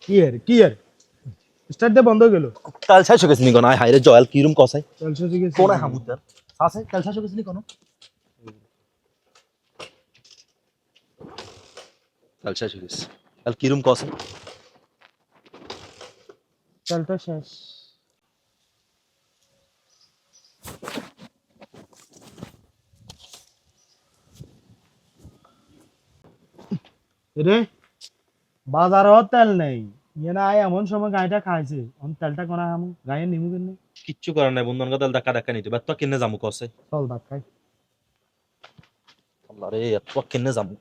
কি এর স্টার্ট দে বন্ধ হয়ে গেল। কাল ছাই শুকেছ নি কোন হাইরে জয়াল কিরম কসাই চলছে ঠিক আছে কোন হামুতার আছে কাল ছাই শুকেছ নি কোন কাল ছাই শুকেছ কাল কিরম কসাই চলটা শেষ। রে বাজারও তেল নেই ইয়ে না এমন সময় গাড়িটা খাইছে তেলটা কোনা হামু গায়ে নিমু কেন কিচ্ছু করার নাই বন্ধন কথা ধাক্কা ধাক্কা নিতে বা তো কিনে যামু কসাই চল ভাত খাই। আল্লাহ রে এত কিনে যামু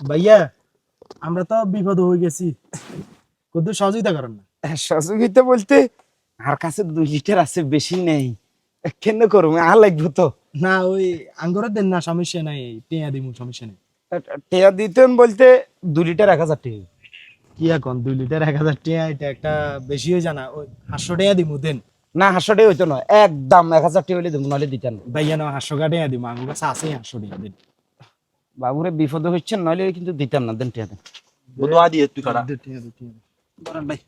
ভাইয়া আমরা তো বিপদ হয়ে গেছি কত সহযোগিতা করেন না। সহযোগিতা বলতে আর কাছে 2 লিটার আছে, বেশি নেই। কেন করবো আর লাগবো তো। না ওই আঙ্গুরের দেন না সমস্যা নাই টিয়া দিমু সমস্যা নেই। টেয়া দিতেন বলতে 2 লিটার 1000 টাকা। কি এখন 2 লিটার 1000 টিয়া এটা একটা বেশি হয়ে জানা ওই 500 টিয়া দিমু দেন। না 500 টাকা হইতো না, একদম 1000 টাকা হইলে দেবো, নাহলে দিতেন না। ভাইয়া না 500 টিয়া দিমু আঙ্গুর কাছে আছে 500 টিয়া দেন। বাবুরে বিপদে হচ্ছেন, নাহলে কিন্তু দিতাম না, দেন টেয়া দেন। বন্ধু আদি তুই কাটা টিয়া দে বরান ভাই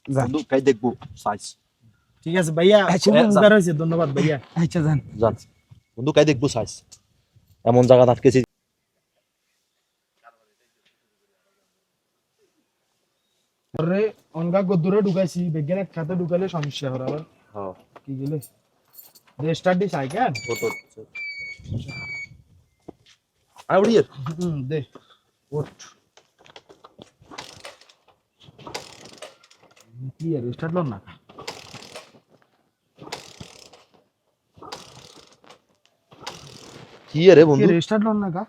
যান। বন্ধু কাই দেখবো সাইজ ঠিক আছে ভাইয়া আচ্ছা, খুব উপকার হয়েছে ধন্যবাদ ভাইয়া। আচ্ছা যান। জান বন্ধু কাই দেখবো সাইজ এমন জায়গা আটকেছি রে অনগা গদ্দুরে ঢুকাইছি বেগেন এক খাতে ঢুকালে সমস্যা হবে আবার হ্যাঁ কি গেলে রে স্টার্ট দি সাইকেল ফটো আর উড়িয়ে দে ওঠ কি আর স্টার্ট লন না কি রে বন্ধু কি স্টার্ট লন না কা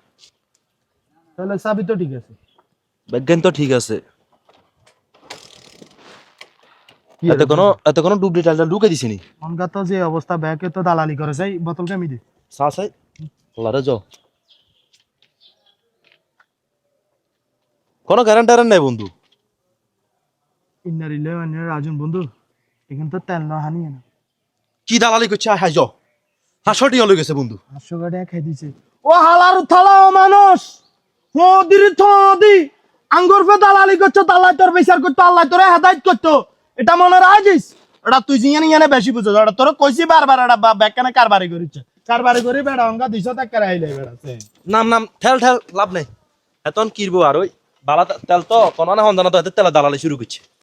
তাহলে চাবি তো ঠিক আছে বিজ্ঞান তো ঠিক আছে এত কোনো ডুপ্লিকেটটা ঢুকে দিছিস নি অনগা তো যে অবস্থা ব্যাকে তো দালালি করে যাই বোতল কামি দে সাসাই লারে যাও কোনো গ্যারান্টার নাই বন্ধু ইন্নারিলে মানে রাজন বন্ধু এখান তো তেল না হানি না কি দালালি করছে হাই যাও হাসটি হলে গেছে বন্ধু 500 টাকা খাই দিছে ও হালার থালা ও মানুষ মোদির থদি আঙ্গুর ফে দালালি করছো আল্লাহ তোর বিচার করতো আল্লাহ তোরে হেদায়েত করতো এটা মনে রাখিস এটা তুই জিয়ানি ইয়ানে বেশি বুঝছ এটা তোর কইছি বারবার এটা ব্যাকখানে কারবারি করিছ কারবারি করি বেড়া অঙ্গা 200 টাকা রাইলে বেড়াছে নাম নাম ঠেল ঠেল লাভ নাই এতন কিরবো আর ওই বালা তেল তো কোনো না হন জানা তো তেল দালালি শুরু করছে